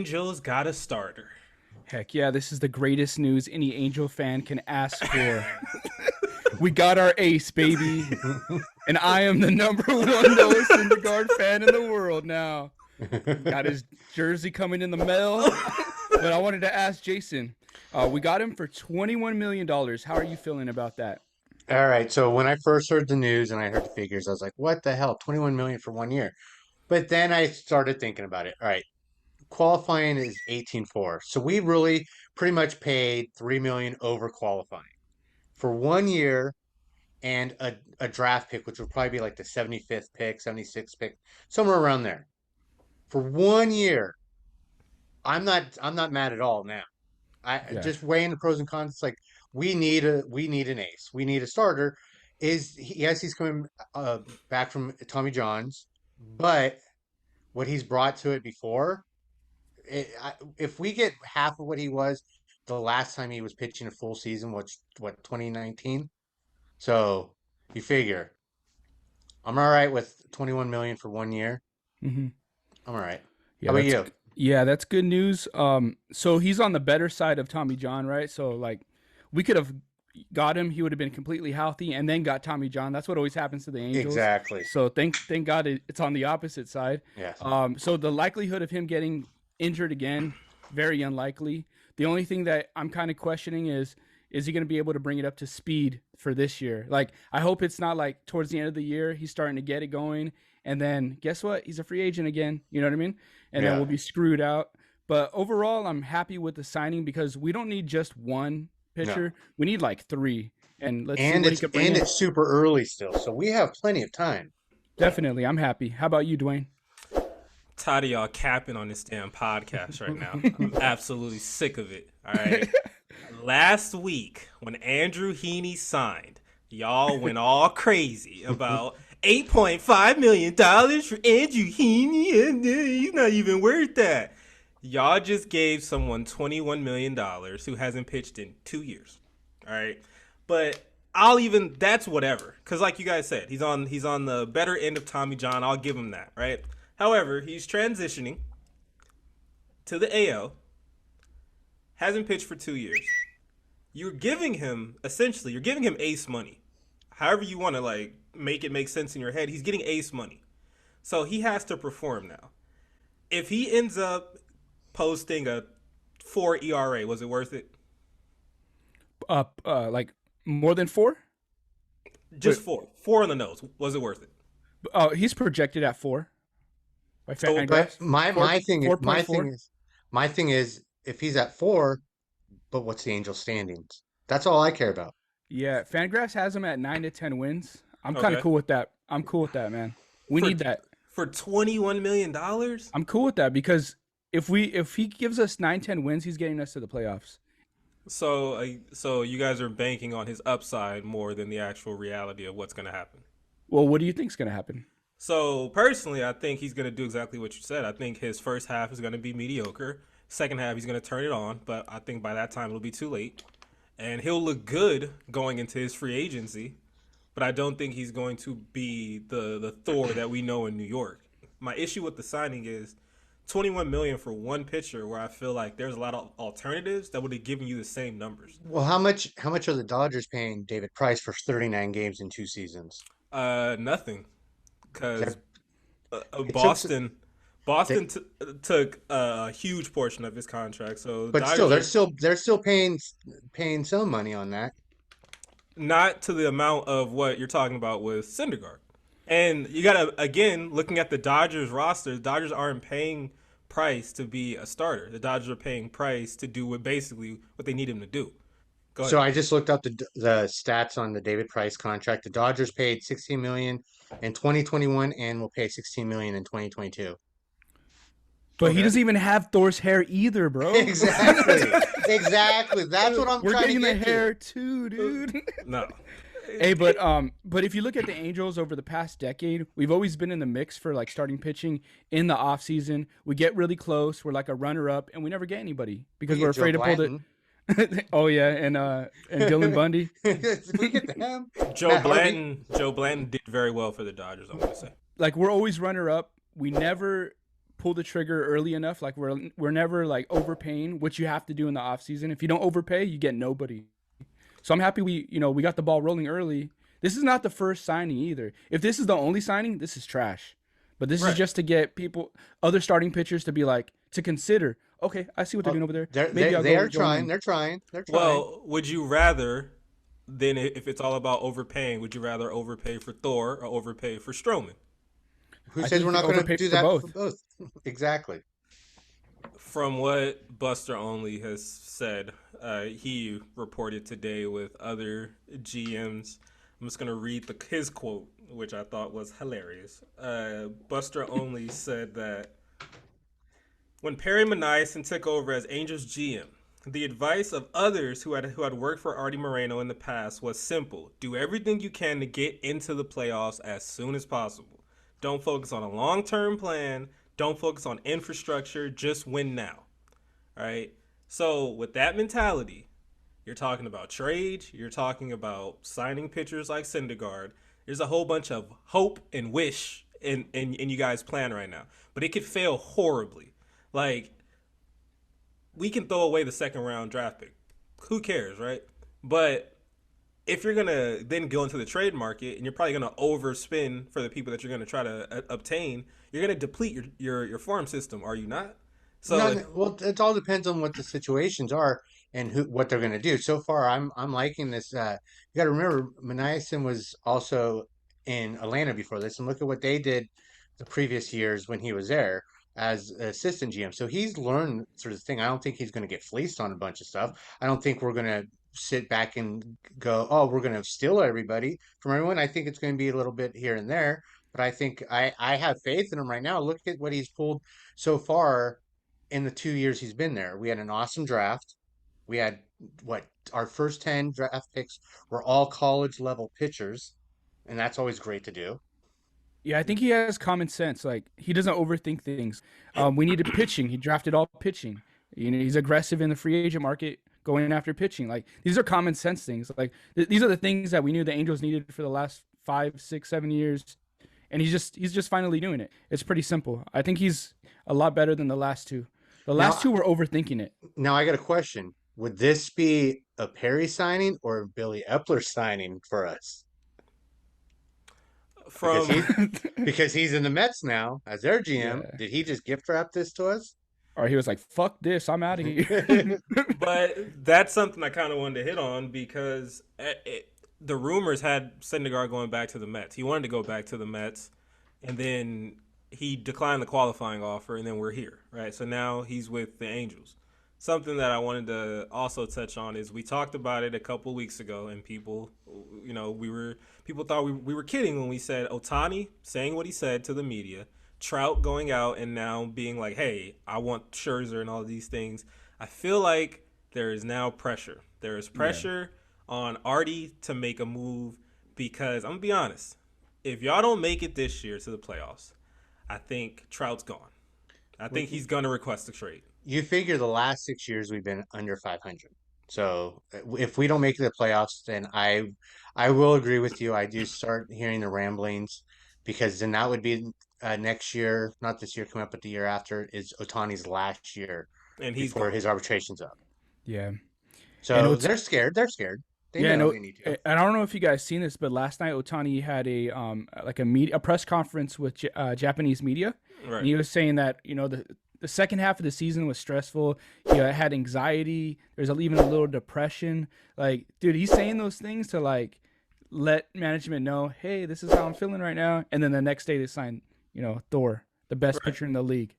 Angels got a starter. Heck yeah, this is the greatest news any Angel fan can ask for. We got our ace, baby. And I am the number one Noah Sygenrgaard fan in the world now. Got his jersey coming in the mail. But I wanted to ask Jason, we got him for $21 million. How are you feeling about that? All right. So when I first heard the news and I heard the figures, I was like, what the hell? 21 million for 1 year. But then I started thinking about it. All right. Qualifying is 18.4. So we really pretty much paid 3 million over qualifying for 1 year and a draft pick, which would probably be like the 75th pick, 76th pick, somewhere around there. For 1 year, I'm not mad at all now. Just weighing the pros and cons. It's like we need an ace. We need a starter. Yes, he's coming back from Tommy John's, but what he's brought to it before, if we get half of what he was the last time he was pitching a full season, what 2019. So you figure I'm all right with 21 million for 1 year. Mm-hmm. I'm all right. Yeah, How about you? Yeah, that's good news. So he's on the better side of Tommy John, right? So like, we could have got him. He would have been completely healthy, and then got Tommy John. That's what always happens to the Angels. Exactly. So thank God it's on the opposite side. Yes. So the likelihood of him getting injured again, very unlikely. The only thing that I'm kind of questioning is he going to be able to bring it up to speed for this year? Like, I hope it's not like towards the end of the year he's starting to get it going, and then guess what? He's a free agent again. You know what I mean? And then we'll be screwed out. But overall, I'm happy with the signing because we don't need just one pitcher. No. We need like three. And let's see what he could bring in. It's super early still, so we have plenty of time. Definitely. I'm happy. How about you, Dwayne? Tired of y'all capping on this damn podcast right now. I'm absolutely sick of it. All right. Last week, when Andrew Heaney signed, y'all went all crazy about $8.5 million for Andrew Heaney, and he's not even worth that. Y'all just gave someone $21 million who hasn't pitched in 2 years. All right. But that's whatever. Because like you guys said, he's on the better end of Tommy John. I'll give him that, right? However, he's transitioning to the AL, hasn't pitched for 2 years. You're giving him ace money. However you want to like make it make sense in your head, he's getting ace money. So he has to perform now. If he ends up posting a 4 ERA, was it worth it? Like more than 4? Just 4. 4 on the nose. Was it worth it? He's projected at 4. But my thing is if he's at 4, but what's the Angels standings? That's all I care about. Yeah, Fangraphs has him at 9 to 10 wins. I'm kind of cool with that. I'm cool with that, man. We need that for $21 million. I'm cool with that because if he gives us 9-10 wins, he's getting us to the playoffs. So you guys are banking on his upside more than the actual reality of what's going to happen. Well, what do you think is going to happen? So personally, I think he's going to do exactly what you said. I think his first half is going to be mediocre. Second half, he's going to turn it on, but I think by that time it'll be too late. And he'll look good going into his free agency, but I don't think he's going to be the Thor that we know in New York. My issue with the signing is $21 million for one pitcher, where I feel like there's a lot of alternatives that would have given you the same numbers. Well, how much are the Dodgers paying David Price for 39 games in 2 seasons? Nothing, because Boston took a huge portion of his contract. So, but they're still paying some money on that. Not to the amount of what you're talking about with Syndergaard. And you gotta, again, looking at the Dodgers roster, the Dodgers aren't paying Price to be a starter. The Dodgers are paying Price to do what they need him to do. Go ahead. So I just looked up the stats on the David Price contract. The Dodgers paid $16 million in 2021 and will pay $16 million in 2022. But he doesn't even have Thor's hair either, bro. Exactly. That's what I'm We're trying to getting get the hair too, dude. No. Hey, but if you look at the Angels over the past decade, we've always been in the mix for like starting pitching in the offseason. We get really close. We're like a runner-up, and we never get anybody because we're afraid to pull the. Oh yeah, and Dylan Bundy. We get them. Joe Blanton did very well for the Dodgers, I want to say. Like, we're always runner-up. We never pull the trigger early enough. Like we're never like overpaying, which you have to do in the offseason. If you don't overpay, you get nobody. So I'm happy we got the ball rolling early. This is not the first signing either. If this is the only signing, this is trash. But this is just to get other starting pitchers to be like, to consider, okay, I see what they're doing over there. They're trying. Well, would you rather, then if it's all about overpaying, would you rather overpay for Thor or overpay for Stroman? Who says we're not going to do that for both? Exactly. From what Buster Only has said, he reported today with other GMs. I'm just going to read his quote, which I thought was hilarious. Buster Only said that when Perry Manaison took over as Angels GM, the advice of others who had worked for Artie Moreno in the past was simple. Do everything you can to get into the playoffs as soon as possible. Don't focus on a long-term plan. Don't focus on infrastructure. Just win now. All right? So with that mentality, you're talking about trades. You're talking about signing pitchers like Syndergaard. There's a whole bunch of hope and wish in you guys' plan right now. But it could fail horribly. Like, we can throw away the second round draft pick. Who cares, right? But if you're going to then go into the trade market and you're probably going to overspend for the people that you're going to try to obtain, you're going to deplete your farm system, are you not? So well, it all depends on what the situations are and what they're going to do. So far, I'm liking this. You got to remember, Manaison was also in Atlanta before this, and look at what they did the previous years when he was there as assistant GM. So he's learned sort of thing. I don't think he's going to get fleeced on a bunch of stuff. I don't think we're going to sit back and go, oh, we're going to steal everybody from everyone. I think it's going to be a little bit here and there, but I think I have faith in him right now. Look at what he's pulled so far in the 2 years he's been there. We had an awesome draft. We had our first 10 draft picks were all college level pitchers, and that's always great to do. Yeah, I think he has common sense. Like, he doesn't overthink things. We needed pitching. He drafted all pitching. He's aggressive in the free agent market going after pitching. Like, these are common sense things. Like, these are the things that we knew the Angels needed for the last 5, 6, 7 years. And he's just finally doing it. It's pretty simple. I think he's a lot better than the last two. The last two were overthinking it. Now I got a question. Would this be a Perry signing or a Billy Epler signing for us? Because he's in the Mets now as their GM. Yeah. Did he just gift wrap this to us? Or he was like, fuck this, I'm out of here. But that's something I kind of wanted to hit on because the rumors had Syndergaard going back to the Mets. He wanted to go back to the Mets, and then he declined the qualifying offer, and then we're here, right? So now he's with the Angels. Something that I wanted to also touch on is we talked about it a couple weeks ago, and people thought we were kidding when we said Ohtani saying what he said to the media, Trout going out and now being like, hey, I want Scherzer and all these things. I feel like there is now pressure. There is pressure on Artie to make a move because I'm going to be honest, if y'all don't make it this year to the playoffs, I think Trout's gone. I think he's going to request a trade. You figure the last 6 years we've been under 500. So if we don't make the playoffs, then I will agree with you. I do start hearing the ramblings because then that would be next year, not this year coming up, but the year after is Ohtani's last year and he's before his arbitration's up. Yeah. So they're scared. They're scared. They need to. And I don't know if you guys seen this, but last night Ohtani had a press conference with Japanese media, right. And he was saying that the second half of the season was stressful. He had anxiety. There's even a little depression. Like, dude, he's saying those things to like let management know, hey, this is how I'm feeling right now. And then the next day they sign, Thor, the best pitcher in the league.